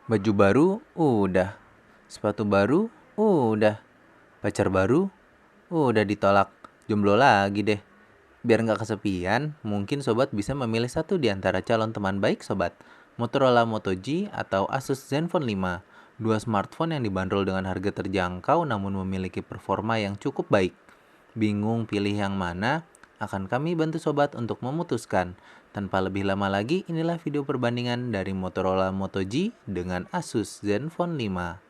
Baju baru, udah. Sepatu baru, udah. Pacar baru, udah ditolak. Jomblo lagi deh. Biar nggak kesepian, mungkin sobat bisa memilih satu di antara calon teman baik sobat. Motorola Moto G atau Asus Zenfone 5. Dua smartphone yang dibanderol dengan harga terjangkau namun memiliki performa yang cukup baik. Bingung pilih yang mana? Akan kami bantu sobat untuk memutuskan. Tanpa lebih lama lagi, inilah video perbandingan dari Motorola Moto G dengan Asus Zenfone 5.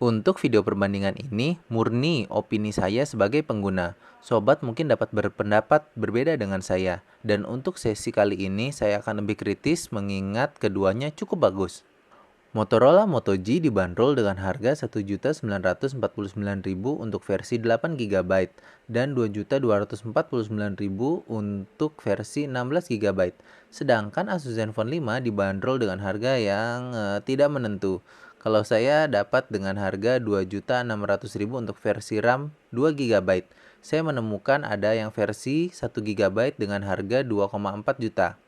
Untuk video perbandingan ini, murni opini saya sebagai pengguna. Sobat mungkin dapat berpendapat berbeda dengan saya. Dan untuk sesi kali ini, saya akan lebih kritis mengingat keduanya cukup bagus. Motorola Moto G dibanderol dengan harga Rp1.949.000 untuk versi 8 GB dan Rp2.249.000 untuk versi 16 GB. Sedangkan Asus Zenfone 5 dibanderol dengan harga yang tidak menentu. Kalau saya dapat dengan harga Rp2.600.000 untuk versi RAM 2 GB. Saya menemukan ada yang versi 1 GB dengan harga 2,4 juta.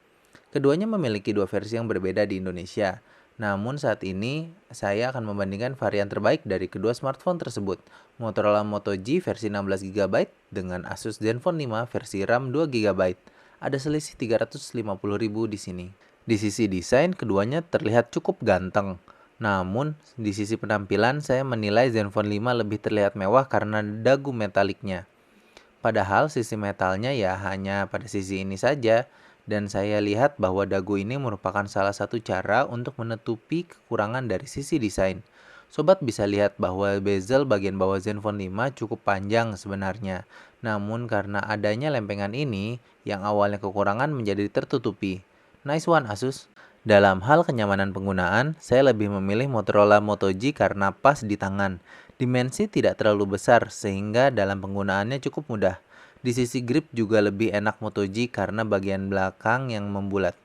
Keduanya memiliki dua versi yang berbeda di Indonesia. Namun saat ini saya akan membandingkan varian terbaik dari kedua smartphone tersebut. Motorola Moto G versi 16 GB dengan Asus Zenfone 5 versi RAM 2 GB. Ada selisih Rp350.000 di sini. Di sisi desain keduanya terlihat cukup ganteng. Namun di sisi penampilan saya menilai Zenfone 5 lebih terlihat mewah karena dagu metaliknya. Padahal sisi metalnya ya hanya pada sisi ini saja. Dan saya lihat bahwa dagu ini merupakan salah satu cara untuk menutupi kekurangan dari sisi desain. Sobat bisa lihat bahwa bezel bagian bawah Zenfone 5 cukup panjang sebenarnya. Namun karena adanya lempengan ini, yang awalnya kekurangan menjadi tertutupi. Nice one Asus. Dalam hal kenyamanan penggunaan, saya lebih memilih Motorola Moto G karena pas di tangan. Dimensi tidak terlalu besar sehingga dalam penggunaannya cukup mudah. Di sisi grip juga lebih enak Moto G karena bagian belakang yang membulat.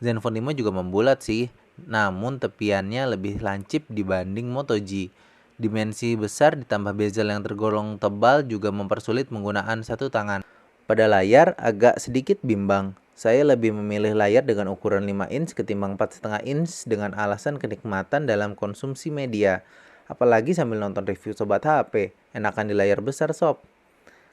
Zenfone 5 juga membulat sih, namun tepiannya lebih lancip dibanding Moto G. Dimensi besar ditambah bezel yang tergolong tebal juga mempersulit penggunaan satu tangan. Pada layar agak sedikit bimbang. Saya lebih memilih layar dengan ukuran 5 inch ketimbang 4,5 inch dengan alasan kenikmatan dalam konsumsi media. Apalagi sambil nonton review sobat HP, enakan di layar besar sob.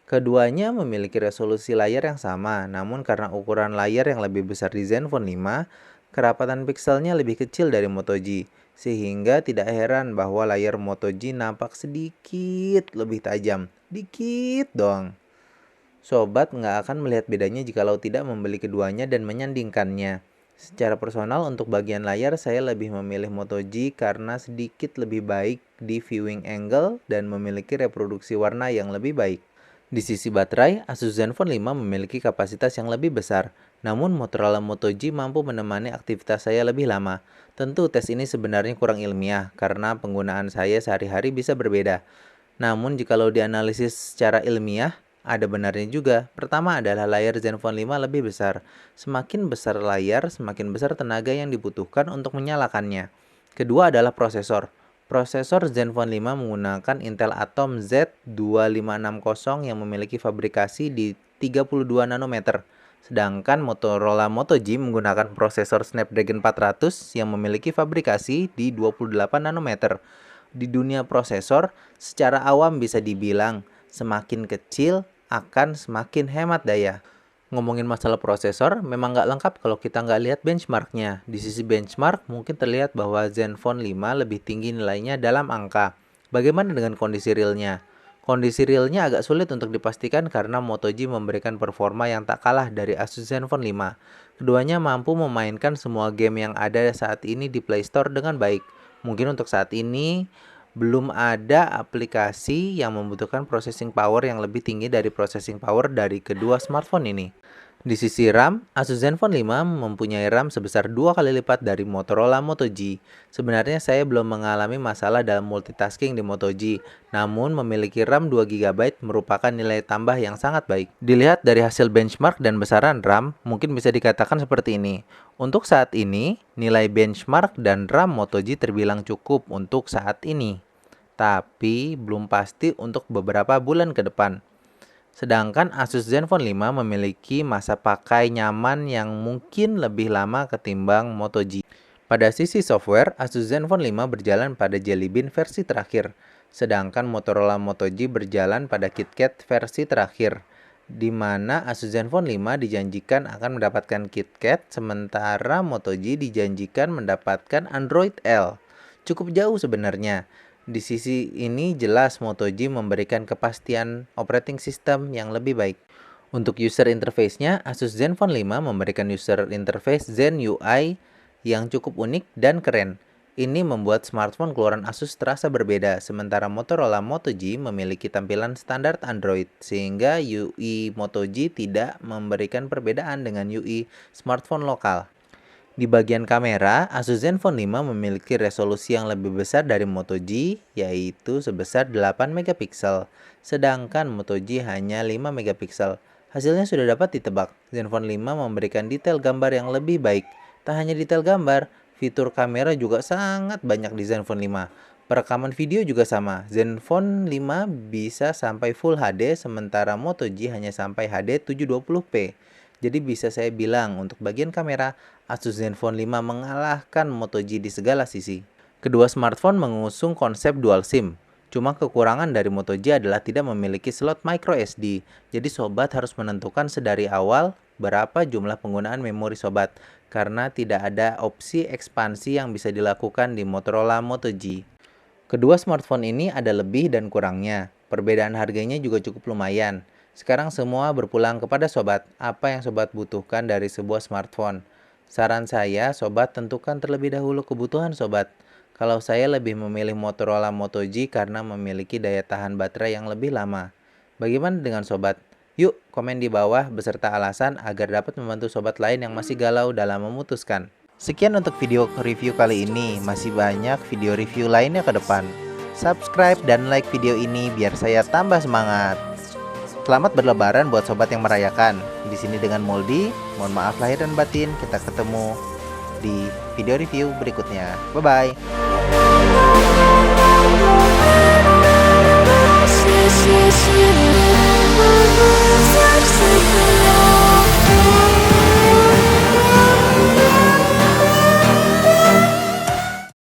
Keduanya memiliki resolusi layar yang sama, namun karena ukuran layar yang lebih besar di Zenfone 5, kerapatan pikselnya lebih kecil dari Moto G, sehingga tidak heran bahwa layar Moto G nampak sedikit lebih tajam. Dikit dong. Sobat nggak akan melihat bedanya jikalau tidak membeli keduanya dan menyandingkannya. Secara personal untuk bagian layar saya lebih memilih Moto G karena sedikit lebih baik di viewing angle dan memiliki reproduksi warna yang lebih baik. Di sisi baterai, Asus Zenfone 5 memiliki kapasitas yang lebih besar, namun Motorola Moto G mampu menemani aktivitas saya lebih lama. Tentu tes ini sebenarnya kurang ilmiah karena penggunaan saya sehari-hari bisa berbeda. Namun jikalau dianalisis secara ilmiah, ada benarnya juga. Pertama adalah layar Zenfone 5 lebih besar. Semakin besar layar, semakin besar tenaga yang dibutuhkan untuk menyalakannya. Kedua adalah prosesor. Prosesor Zenfone 5 menggunakan Intel Atom Z2560 yang memiliki fabrikasi di 32 nanometer. Sedangkan Motorola Moto G menggunakan prosesor Snapdragon 400 yang memiliki fabrikasi di 28 nanometer. Di dunia prosesor, secara awam bisa dibilang semakin kecil akan semakin hemat daya. Ngomongin masalah prosesor, memang nggak lengkap kalau kita nggak lihat benchmarknya. Di sisi benchmark, mungkin terlihat bahwa Zenfone 5 lebih tinggi nilainya dalam angka. Bagaimana dengan kondisi realnya? Kondisi realnya agak sulit untuk dipastikan karena Moto G memberikan performa yang tak kalah dari Asus Zenfone 5. Keduanya mampu memainkan semua game yang ada saat ini di Play Store dengan baik. Mungkin untuk saat ini, belum ada aplikasi yang membutuhkan processing power yang lebih tinggi dari processing power dari kedua smartphone ini. Di sisi RAM, Asus Zenfone 5 mempunyai RAM sebesar 2 kali lipat dari Motorola Moto G. Sebenarnya saya belum mengalami masalah dalam multitasking di Moto G, namun memiliki RAM 2 GB merupakan nilai tambah yang sangat baik. Dilihat dari hasil benchmark dan besaran RAM, mungkin bisa dikatakan seperti ini. Untuk saat ini, nilai benchmark dan RAM Moto G terbilang cukup untuk saat ini, tapi belum pasti untuk beberapa bulan ke depan. Sedangkan Asus Zenfone 5 memiliki masa pakai nyaman yang mungkin lebih lama ketimbang Moto G. Pada sisi software, Asus Zenfone 5 berjalan pada Jelly Bean versi terakhir, sedangkan Motorola Moto G berjalan pada KitKat versi terakhir, di mana Asus Zenfone 5 dijanjikan akan mendapatkan KitKat, sementara Moto G dijanjikan mendapatkan Android L. Cukup jauh sebenarnya. Di sisi ini jelas Moto G memberikan kepastian operating system yang lebih baik. Untuk user interface-nya, Asus Zenfone 5 memberikan user interface Zen UI yang cukup unik dan keren. Ini membuat smartphone keluaran Asus terasa berbeda, sementara Motorola Moto G memiliki tampilan standar Android, sehingga UI Moto G tidak memberikan perbedaan dengan UI smartphone lokal. Di bagian kamera, Asus Zenfone 5 memiliki resolusi yang lebih besar dari Moto G, yaitu sebesar 8 megapiksel, sedangkan Moto G hanya 5 megapiksel. Hasilnya sudah dapat ditebak, Zenfone 5 memberikan detail gambar yang lebih baik. Tak hanya detail gambar, fitur kamera juga sangat banyak di Zenfone 5. Perekaman video juga sama, Zenfone 5 bisa sampai Full HD, sementara Moto G hanya sampai HD 720p. Jadi bisa saya bilang untuk bagian kamera, Asus Zenfone 5 mengalahkan Moto G di segala sisi. Kedua smartphone mengusung konsep dual SIM. Cuma kekurangan dari Moto G adalah tidak memiliki slot micro SD. Jadi sobat harus menentukan sedari awal berapa jumlah penggunaan memori sobat, karena tidak ada opsi ekspansi yang bisa dilakukan di Motorola Moto G. Kedua smartphone ini ada lebih dan kurangnya. Perbedaan harganya juga cukup lumayan. Sekarang semua berpulang kepada sobat, apa yang sobat butuhkan dari sebuah smartphone. Saran saya, sobat tentukan terlebih dahulu kebutuhan sobat. Kalau saya lebih memilih Motorola Moto G karena memiliki daya tahan baterai yang lebih lama. Bagaimana dengan sobat? Yuk, komen di bawah beserta alasan agar dapat membantu sobat lain yang masih galau dalam memutuskan. Sekian untuk video review kali ini, masih banyak video review lainnya ke depan. Subscribe dan like video ini biar saya tambah semangat. Selamat berlebaran buat sobat yang merayakan. Di sini dengan Moldi, mohon maaf lahir dan batin. Kita ketemu di video review berikutnya. Bye bye.